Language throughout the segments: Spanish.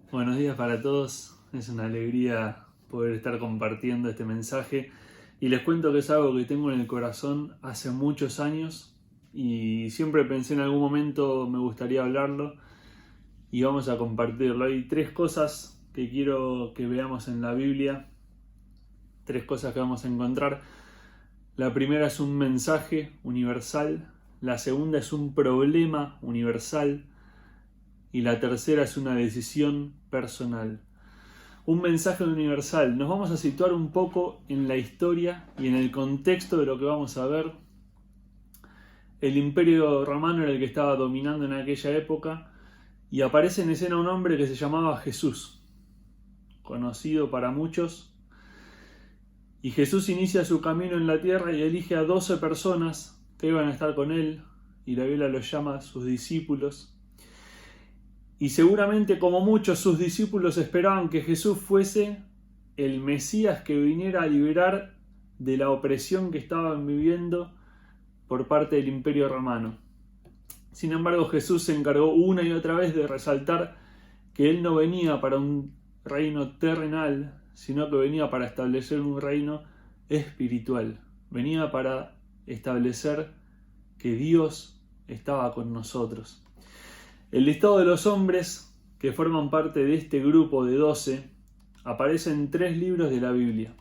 Buenos días para todos, es una alegría poder estar compartiendo este mensaje y les cuento que es algo que tengo en el corazón hace muchos años y siempre pensé en algún momento me gustaría hablarlo y vamos a compartirlo. Hay tres cosas que quiero que veamos en la Biblia, tres cosas que vamos a encontrar. La primera es un mensaje universal, la segunda es un problema universal y la tercera es una decisión personal. Un mensaje universal. Nos vamos a situar un poco en la historia y en el contexto de lo que vamos a ver. El Imperio Romano era el que estaba dominando en aquella época y aparece en escena un hombre que se llamaba Jesús, conocido para muchos. Y Jesús inicia su camino en la tierra y elige a 12 personas que iban a estar con él, y la Biblia los llama sus discípulos. Y seguramente, como muchos, sus discípulos esperaban que Jesús fuese el Mesías que viniera a liberar de la opresión que estaban viviendo por parte del Imperio Romano. Sin embargo, Jesús se encargó una y otra vez de resaltar que Él no venía para un reino terrenal, sino que venía para establecer un reino espiritual. Venía para establecer que Dios estaba con nosotros. El listado de los hombres que forman parte de este grupo de 12 aparece en 3 libros de la Biblia.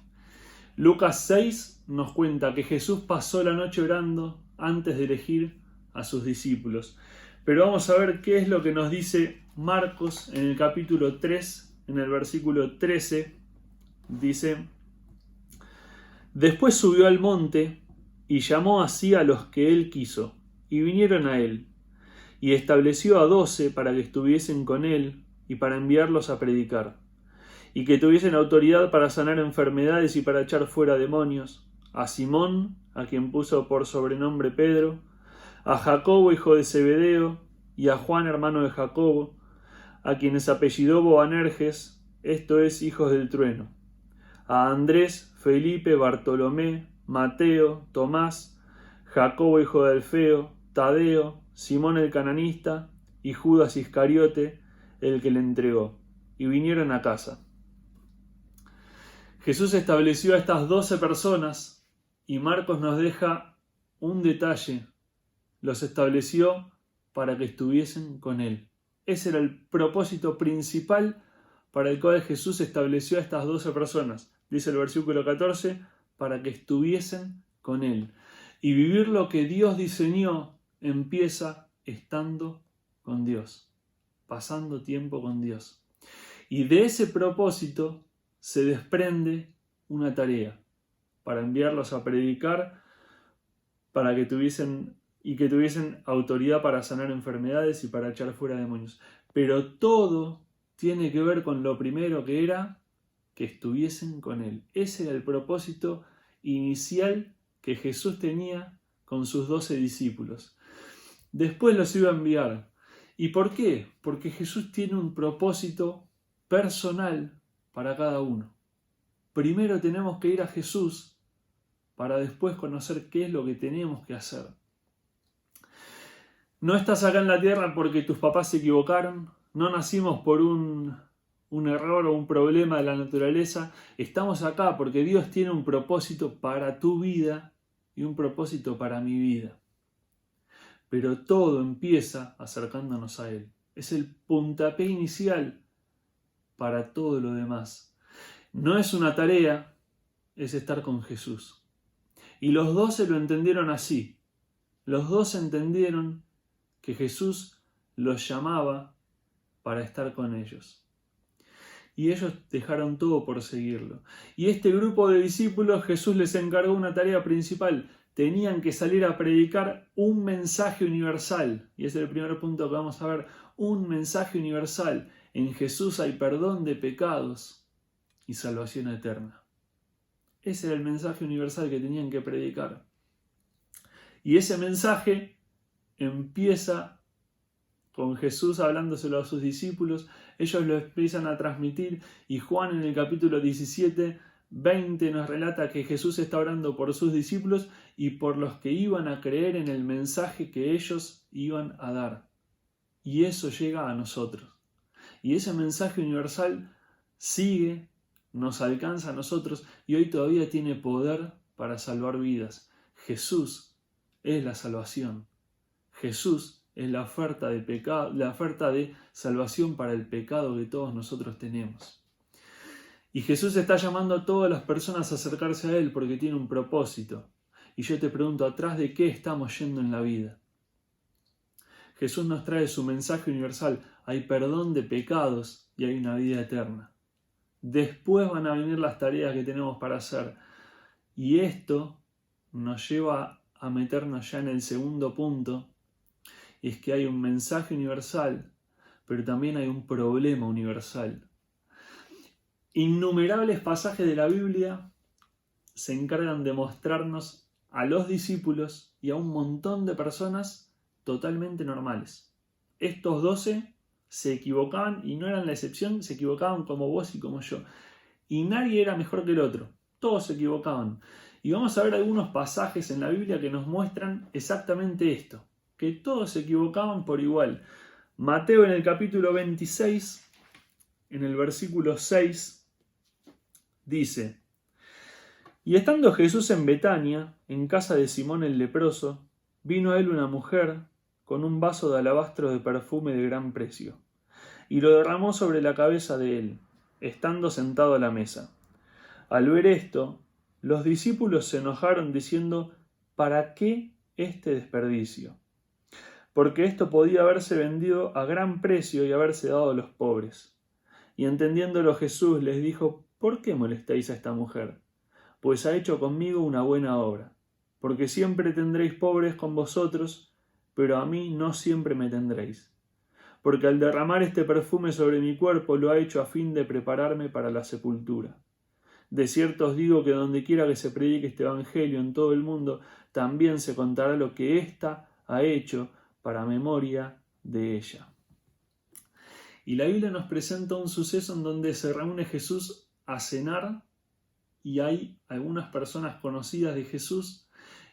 Lucas 6 nos cuenta que Jesús pasó la noche orando antes de elegir a sus discípulos. Pero vamos a ver qué es lo que nos dice Marcos en el capítulo 3, en el versículo 13. Dice: Después subió al monte y llamó así a los que él quiso, y vinieron a él. Y estableció a 12 para que estuviesen con él y para enviarlos a predicar, y que tuviesen autoridad para sanar enfermedades y para echar fuera demonios, a Simón, a quien puso por sobrenombre Pedro, a Jacobo hijo de Zebedeo, y a Juan hermano de Jacobo, a quienes apellidó Boanerges, esto es, hijos del trueno, a Andrés, Felipe, Bartolomé, Mateo, Tomás, Jacobo hijo de Alfeo, Tadeo, Simón el cananista y Judas Iscariote, el que le entregó, y vinieron a casa. Jesús estableció a estas 12 personas y Marcos nos deja un detalle: los estableció para que estuviesen con él. Ese era el propósito principal para el cual Jesús estableció a estas 12 personas. Dice el versículo 14, para que estuviesen con él. Y vivir lo que Dios diseñó empieza estando con Dios, pasando tiempo con Dios. Y de ese propósito se desprende una tarea, para enviarlos a predicar, para que tuviesen autoridad para sanar enfermedades y para echar fuera demonios. Pero todo tiene que ver con lo primero, que era que estuviesen con él. Ese era el propósito inicial que Jesús tenía con sus 12 discípulos. Después los iba a enviar. ¿Y por qué? Porque Jesús tiene un propósito personal para cada uno. Primero tenemos que ir a Jesús para después conocer qué es lo que tenemos que hacer. No estás acá en la tierra porque tus papás se equivocaron, no nacimos por un error o un problema de la naturaleza. Estamos acá porque Dios tiene un propósito para tu vida y un propósito para mi vida. Pero todo empieza acercándonos a Él. Es el puntapié inicial para todo lo demás. No es una tarea, es estar con Jesús. Y los 12 lo entendieron así. Los 12 entendieron que Jesús los llamaba para estar con ellos. Y ellos dejaron todo por seguirlo. Y este grupo de discípulos, Jesús les encargó una tarea principal. Tenían que salir a predicar un mensaje universal. Y ese es el primer punto que vamos a ver. Un mensaje universal. En Jesús hay perdón de pecados y salvación eterna. Ese era el mensaje universal que tenían que predicar. Y ese mensaje empieza con Jesús hablándoselo a sus discípulos. Ellos lo empiezan a transmitir y Juan en el capítulo 17, 20 nos relata que Jesús está orando por sus discípulos y por los que iban a creer en el mensaje que ellos iban a dar. Y eso llega a nosotros. Y ese mensaje universal sigue, nos alcanza a nosotros y hoy todavía tiene poder para salvar vidas. Jesús es la salvación. Jesús es la oferta de pecado, la oferta de salvación para el pecado que todos nosotros tenemos. Y Jesús está llamando a todas las personas a acercarse a Él porque tiene un propósito. Y yo te pregunto, ¿atrás de qué estamos yendo en la vida? Jesús nos trae su mensaje universal. Hay perdón de pecados y hay una vida eterna. Después van a venir las tareas que tenemos para hacer. Y esto nos lleva a meternos ya en el segundo punto. Y es que hay un mensaje universal, pero también hay un problema universal. Innumerables pasajes de la Biblia se encargan de mostrarnos a los discípulos y a un montón de personas totalmente normales. Estos 12 se equivocaban y no eran la excepción, se equivocaban como vos y como yo. Y nadie era mejor que el otro, todos se equivocaban. Y vamos a ver algunos pasajes en la Biblia que nos muestran exactamente esto, que todos se equivocaban por igual. Mateo en el capítulo 26, en el versículo 6, dice: Y estando Jesús en Betania, en casa de Simón el leproso, vino a él una mujer con un vaso de alabastro de perfume de gran precio, y lo derramó sobre la cabeza de él, estando sentado a la mesa. Al ver esto, los discípulos se enojaron diciendo: ¿Para qué este desperdicio? Porque esto podía haberse vendido a gran precio y haberse dado a los pobres. Y entendiéndolo Jesús les dijo: ¿Por qué molestáis a esta mujer? Pues ha hecho conmigo una buena obra. Porque siempre tendréis pobres con vosotros, pero a mí no siempre me tendréis. Porque al derramar este perfume sobre mi cuerpo lo ha hecho a fin de prepararme para la sepultura. De cierto os digo que donde quiera que se predique este evangelio en todo el mundo, también se contará lo que ésta ha hecho para memoria de ella. Y la Biblia nos presenta un suceso en donde se reúne Jesús a cenar y hay algunas personas conocidas de Jesús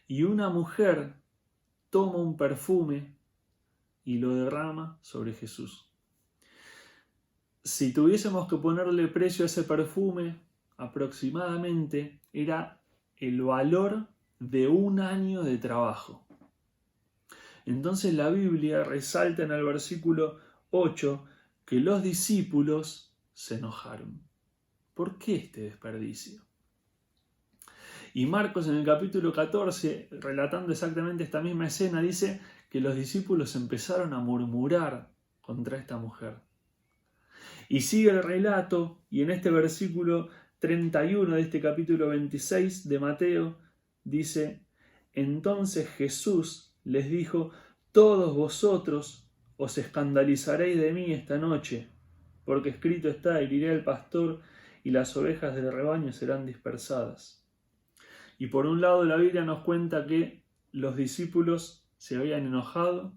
y una mujer toma un perfume y lo derrama sobre Jesús. Si tuviésemos que ponerle precio a ese perfume, aproximadamente era el valor de un año de trabajo. Entonces la Biblia resalta en el versículo 8 que los discípulos se enojaron. ¿Por qué este desperdicio? Y Marcos en el capítulo 14, relatando exactamente esta misma escena, dice que los discípulos empezaron a murmurar contra esta mujer. Y sigue el relato, y en este versículo 31 de este capítulo 26 de Mateo, dice: Entonces Jesús les dijo: Todos vosotros os escandalizaréis de mí esta noche, porque escrito está: heriré al pastor y las ovejas del rebaño serán dispersadas. Y por un lado la Biblia nos cuenta que los discípulos se habían enojado.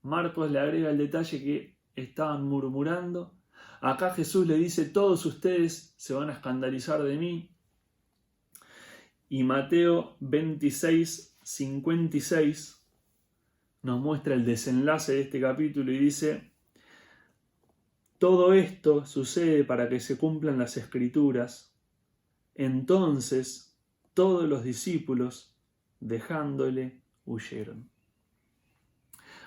Marcos le agrega el detalle que estaban murmurando. Acá Jesús le dice: todos ustedes se van a escandalizar de mí. Y Mateo 26, 56 nos muestra el desenlace de este capítulo y dice: todo esto sucede para que se cumplan las Escrituras. Entonces todos los discípulos, dejándole, huyeron.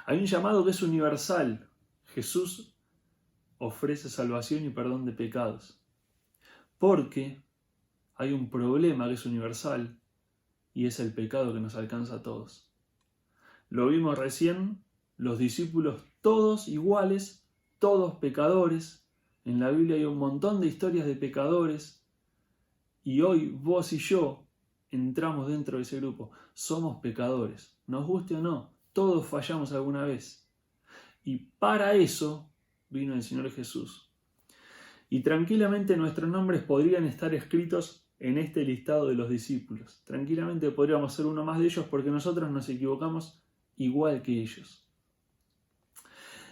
Hay un llamado que es universal. Jesús ofrece salvación y perdón de pecados. Porque hay un problema que es universal y es el pecado que nos alcanza a todos. Lo vimos recién, los discípulos todos iguales, todos pecadores. En la Biblia hay un montón de historias de pecadores y hoy vos y yo entramos dentro de ese grupo. Somos pecadores, nos guste o no, todos fallamos alguna vez. Y para eso vino el Señor Jesús. Y tranquilamente nuestros nombres podrían estar escritos en este listado de los discípulos. Tranquilamente podríamos ser uno más de ellos porque nosotros nos equivocamos igual que ellos.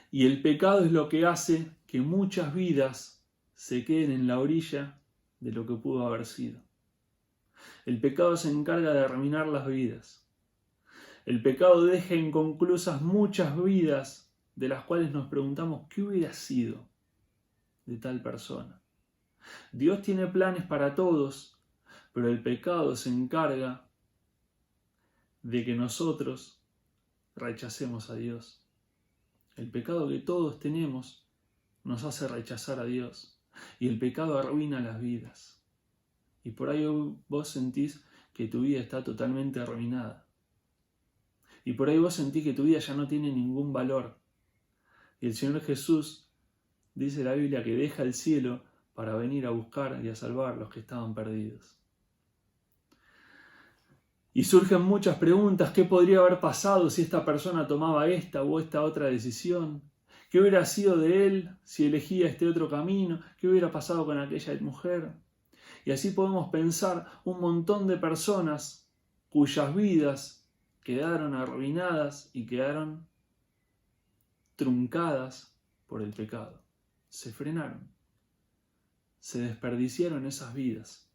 Y el pecado es lo que hace que muchas vidas se queden en la orilla de lo que pudo haber sido. El pecado se encarga de arruinar las vidas. El pecado deja inconclusas muchas vidas de las cuales nos preguntamos ¿qué hubiera sido? de tal persona. Dios tiene planes para todos, pero el pecado se encarga de que nosotros rechacemos a Dios. El pecado que todos tenemos nos hace rechazar a Dios. Y el pecado arruina las vidas. Y por ahí vos sentís que tu vida está totalmente arruinada. Y por ahí vos sentís que tu vida ya no tiene ningún valor. Y el Señor Jesús, dice la Biblia, que deja el cielo para venir a buscar y a salvar a los que estaban perdidos. Y surgen muchas preguntas. ¿Qué podría haber pasado si esta persona tomaba esta o esta otra decisión? ¿Qué hubiera sido de él si elegía este otro camino? ¿Qué hubiera pasado con aquella mujer? Y así podemos pensar un montón de personas cuyas vidas quedaron arruinadas y quedaron truncadas por el pecado. Se frenaron. Se desperdiciaron esas vidas.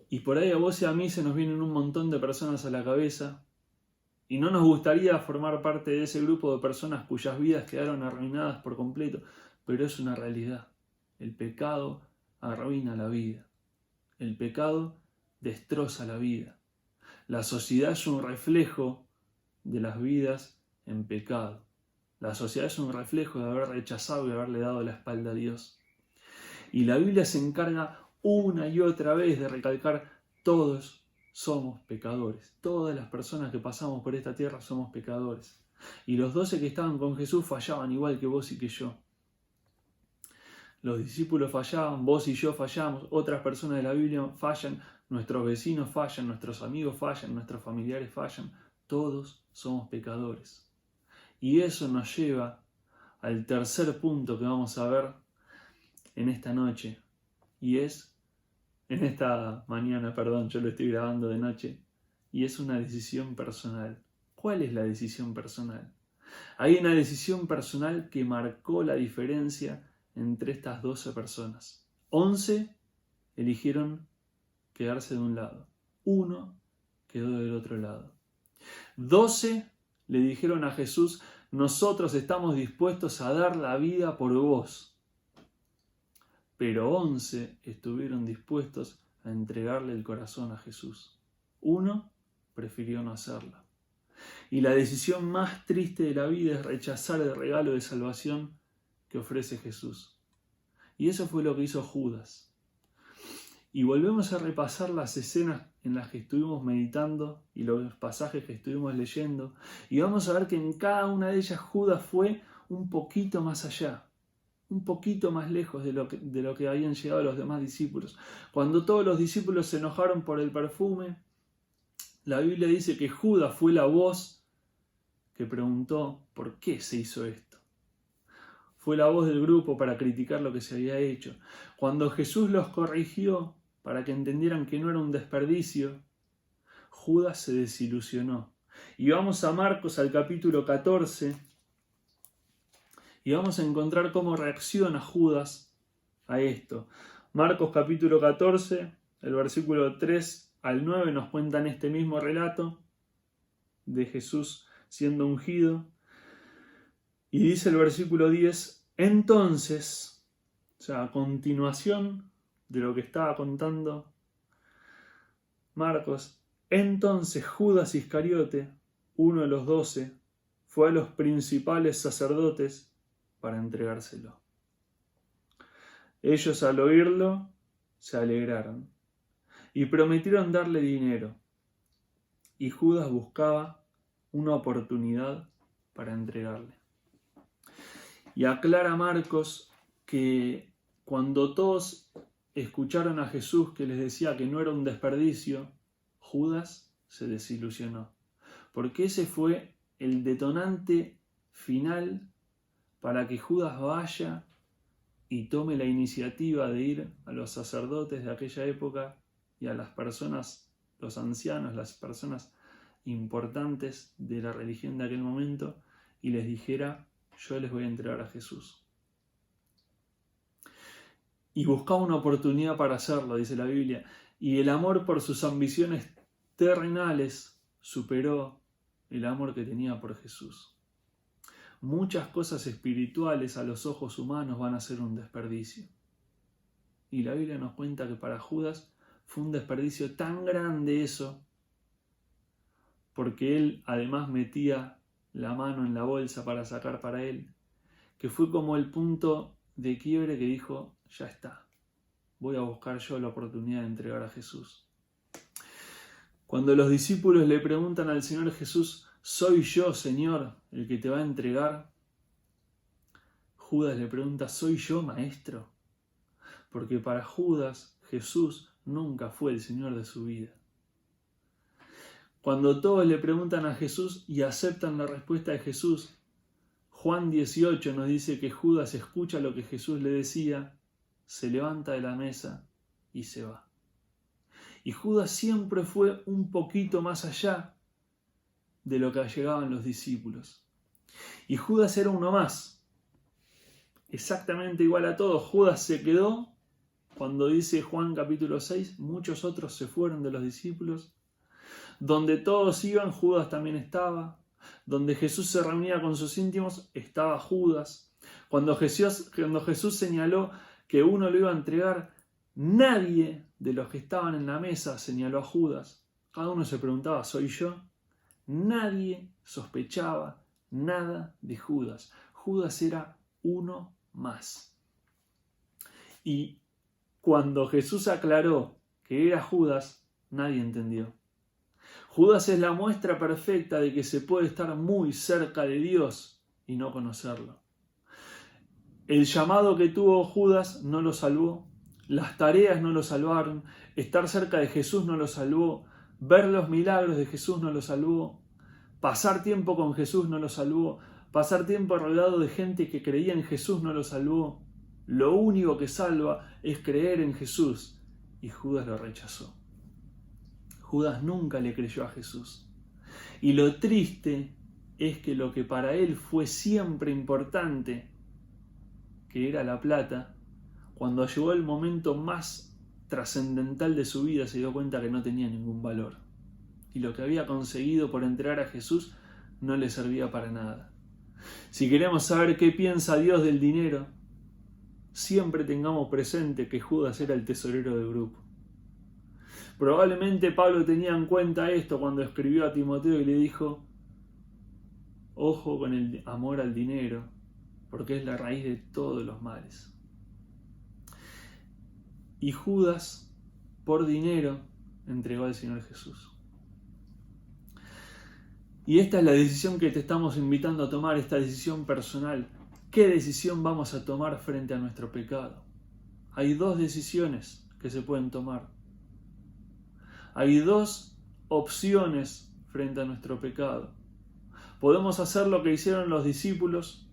Y por ahí a vos y a mí se nos vienen un montón de personas a la cabeza y no nos gustaría formar parte de ese grupo de personas cuyas vidas quedaron arruinadas por completo, pero es una realidad. El pecado arruina la vida. El pecado destroza la vida. La sociedad es un reflejo de las vidas en pecado. La sociedad es un reflejo de haber rechazado y haberle dado la espalda a Dios. Y la Biblia se encarga una y otra vez de recalcar: todos somos pecadores. Todas las personas que pasamos por esta tierra somos pecadores. Y los 12 que estaban con Jesús fallaban igual que vos y que yo. Los discípulos fallaban, vos y yo fallamos, otras personas de la Biblia fallan, nuestros vecinos fallan, nuestros amigos fallan, nuestros familiares fallan. Todos somos pecadores. Y eso nos lleva al tercer punto que vamos a ver en esta noche. Y es, en esta mañana, perdón, yo lo estoy grabando de noche. Y es una decisión personal. ¿Cuál es la decisión personal? Hay una decisión personal que marcó la diferencia entre estas 12 personas. 11 eligieron quedarse de un lado. 1 quedó del otro lado. 12 le dijeron a Jesús: nosotros estamos dispuestos a dar la vida por vos. Pero 11 estuvieron dispuestos a entregarle el corazón a Jesús. 1 prefirió no hacerlo. Y la decisión más triste de la vida es rechazar el regalo de salvación que ofrece Jesús. Y eso fue lo que hizo Judas. Y volvemos a repasar las escenas en las que estuvimos meditando y los pasajes que estuvimos leyendo. Y vamos a ver que en cada una de ellas Judas fue un poquito más allá, un poquito más lejos de lo que habían llegado los demás discípulos. Cuando todos los discípulos se enojaron por el perfume, la Biblia dice que Judas fue la voz que preguntó por qué se hizo esto. Fue la voz del grupo para criticar lo que se había hecho. Cuando Jesús los corrigió para que entendieran que no era un desperdicio, Judas se desilusionó. Y vamos a Marcos, al capítulo 14, y vamos a encontrar cómo reacciona Judas a esto. Marcos capítulo 14, el versículo 3 al 9 nos cuentan este mismo relato de Jesús siendo ungido. Y dice el versículo 10, entonces, o sea, a continuación de lo que estaba contando Marcos, entonces Judas Iscariote, uno de los 12, fue a los principales sacerdotes para entregárselo. Ellos al oírlo se alegraron y prometieron darle dinero. Y Judas buscaba una oportunidad para entregarle. Y aclara Marcos que cuando todos escucharon a Jesús que les decía que no era un desperdicio, Judas se desilusionó. Porque ese fue el detonante final para que Judas vaya y tome la iniciativa de ir a los sacerdotes de aquella época y a las personas, los ancianos, las personas importantes de la religión de aquel momento, y les dijera: yo les voy a entregar a Jesús. Y buscaba una oportunidad para hacerlo, dice la Biblia, y el amor por sus ambiciones terrenales superó el amor que tenía por Jesús. muchas cosas espirituales a los ojos humanos van a ser un desperdicio. Y la Biblia nos cuenta que para Judas fue un desperdicio tan grande eso, porque él además metía la mano en la bolsa para sacar para él, que fue como el punto de quiebre que dijo, ya está, voy a buscar yo la oportunidad de entregar a Jesús. Cuando los discípulos le preguntan al Señor Jesús, ¿soy yo, Señor, el que te va a entregar? Judas le pregunta, ¿soy yo, Maestro? Porque para Judas, Jesús nunca fue el Señor de su vida. Cuando todos le preguntan a Jesús y aceptan la respuesta de Jesús, Juan 18 nos dice que Judas escucha lo que Jesús le decía, se levanta de la mesa y se va. Y Judas siempre fue un poquito más allá de lo que llegaban los discípulos. Y Judas era uno más, exactamente igual a todos. Judas se quedó, cuando dice Juan capítulo 6, muchos otros se fueron de los discípulos. Donde todos iban, Judas también estaba. Donde Jesús se reunía con sus íntimos, estaba Judas. Cuando Jesús señaló que uno lo iba a entregar, nadie de los que estaban en la mesa señaló a Judas. Cada uno se preguntaba, ¿soy yo? Nadie sospechaba nada de Judas. Judas era uno más. Y cuando Jesús aclaró que era Judas, nadie entendió. Judas es la muestra perfecta de que se puede estar muy cerca de Dios y no conocerlo. El llamado que tuvo Judas no lo salvó, las tareas no lo salvaron, estar cerca de Jesús no lo salvó, ver los milagros de Jesús no lo salvó, pasar tiempo con Jesús no lo salvó, pasar tiempo rodeado de gente que creía en Jesús no lo salvó. Lo único que salva es creer en Jesús, y Judas lo rechazó. Judas nunca le creyó a Jesús. Y lo triste es que lo que para él fue siempre importante, que era la plata, cuando llegó el momento más trascendental de su vida se dio cuenta que no tenía ningún valor. Y lo que había conseguido por entregar a Jesús no le servía para nada. Si queremos saber qué piensa Dios del dinero, siempre tengamos presente que Judas era el tesorero del grupo. Probablemente Pablo tenía en cuenta esto cuando escribió a Timoteo y le dijo, ojo con el amor al dinero, porque es la raíz de todos los males. Y Judas, por dinero, entregó al Señor Jesús. Y esta es la decisión que te estamos invitando a tomar, esta decisión personal. ¿Qué decisión vamos a tomar frente a nuestro pecado? Hay dos decisiones que se pueden tomar. Hay dos opciones frente a nuestro pecado. Podemos hacer lo que hicieron los discípulos,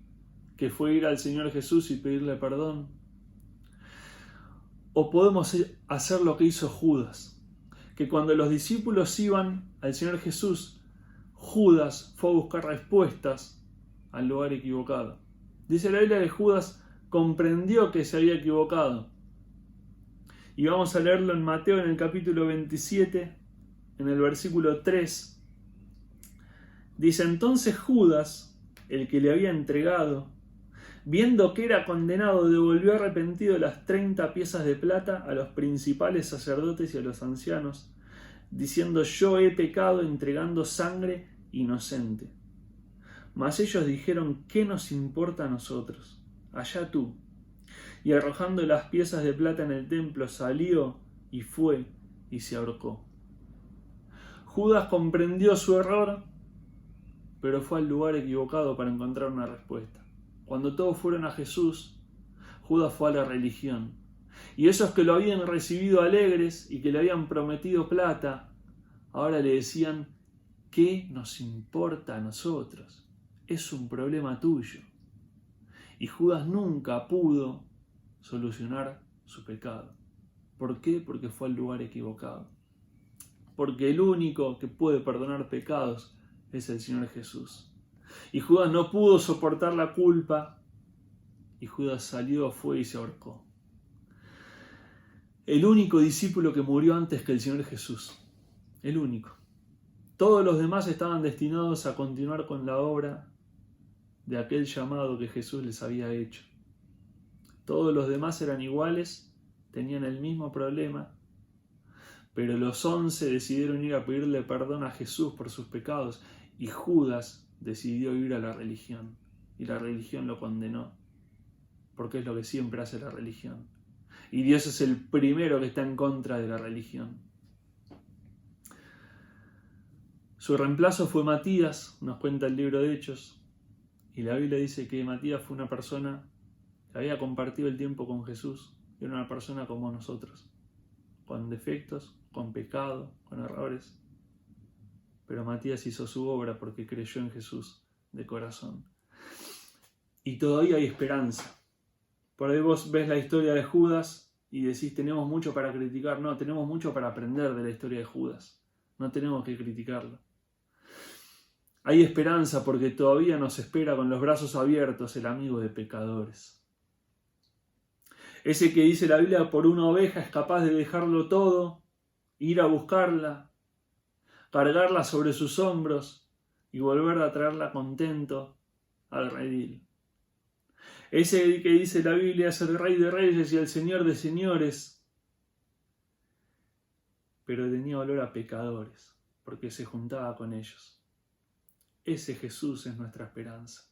que fue ir al Señor Jesús y pedirle perdón. O podemos hacer lo que hizo Judas, que cuando los discípulos iban al Señor Jesús, Judas fue a buscar respuestas al lugar equivocado. Dice la Biblia que Judas comprendió que se había equivocado. Y vamos a leerlo en Mateo en el capítulo 27, en el versículo 3. Dice, entonces Judas, el que le había entregado, viendo que era condenado, devolvió arrepentido las 30 piezas de plata a los principales sacerdotes y a los ancianos, diciendo, yo he pecado entregando sangre inocente. Mas ellos dijeron, ¿qué nos importa a nosotros? Allá tú. Y arrojando las piezas de plata en el templo, salió y fue y se ahorcó. Judas comprendió su error, pero fue al lugar equivocado para encontrar una respuesta. Cuando todos fueron a Jesús, Judas fue a la religión. Y esos que lo habían recibido alegres y que le habían prometido plata, ahora le decían, ¿qué nos importa a nosotros? Es un problema tuyo. Y Judas nunca pudo solucionar su pecado. ¿Por qué? Porque fue al lugar equivocado. Porque el único que puede perdonar pecados es el Señor Jesús. Y Judas no pudo soportar la culpa y Judas salió, fue y se ahorcó. El único discípulo que murió antes que el Señor Jesús. El único. Todos los demás estaban destinados a continuar con la obra de aquel llamado que Jesús les había hecho. Todos los demás eran iguales, tenían el mismo problema, pero los 11 decidieron ir a pedirle perdón a Jesús por sus pecados y Judas decidió ir a la religión y la religión lo condenó, porque es lo que siempre hace la religión. Y Dios es el primero que está en contra de la religión. Su reemplazo fue Matías, nos cuenta el libro de Hechos, y la Biblia dice que Matías fue una persona que había compartido el tiempo con Jesús, era una persona como nosotros, con defectos, con pecado, con errores. Pero Matías hizo su obra porque creyó en Jesús de corazón. Y todavía hay esperanza. Por ahí vos ves la historia de Judas y decís, tenemos mucho para criticar. No, tenemos mucho para aprender de la historia de Judas. No tenemos que criticarlo. Hay esperanza porque todavía nos espera con los brazos abiertos el amigo de pecadores. Ese que dice la Biblia, por una oveja es capaz de dejarlo todo, ir a buscarla, cargarla sobre sus hombros y volver a traerla contento al redil. Ese que dice la Biblia es el Rey de Reyes y el Señor de Señores, pero tenía olor a pecadores porque se juntaba con ellos. Ese Jesús es nuestra esperanza.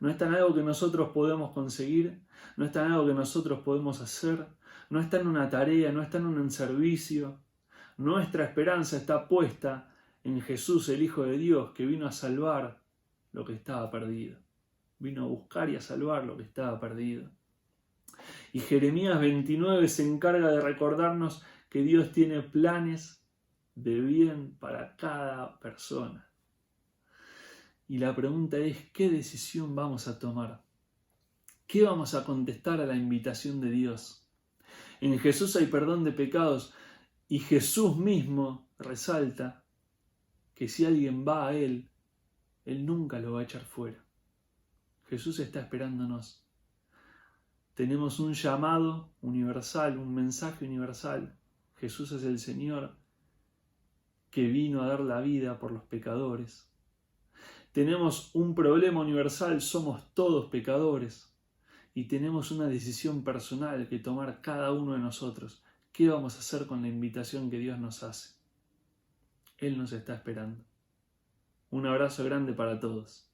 No está en algo que nosotros podemos conseguir, no está en algo que nosotros podemos hacer, no está en una tarea, no está en un servicio. Nuestra esperanza está puesta en Jesús, el Hijo de Dios, que vino a salvar lo que estaba perdido. Vino a buscar y a salvar lo que estaba perdido. Y Jeremías 29 se encarga de recordarnos que Dios tiene planes de bien para cada persona. Y la pregunta es, ¿qué decisión vamos a tomar? ¿Qué vamos a contestar a la invitación de Dios? En Jesús hay perdón de pecados y Jesús mismo resalta que si alguien va a Él, Él nunca lo va a echar fuera. Jesús está esperándonos. Tenemos un llamado universal, un mensaje universal. Jesús es el Señor que vino a dar la vida por los pecadores. Tenemos un problema universal, somos todos pecadores. Y tenemos una decisión personal que tomar cada uno de nosotros. ¿Qué vamos a hacer con la invitación que Dios nos hace? Él nos está esperando. Un abrazo grande para todos.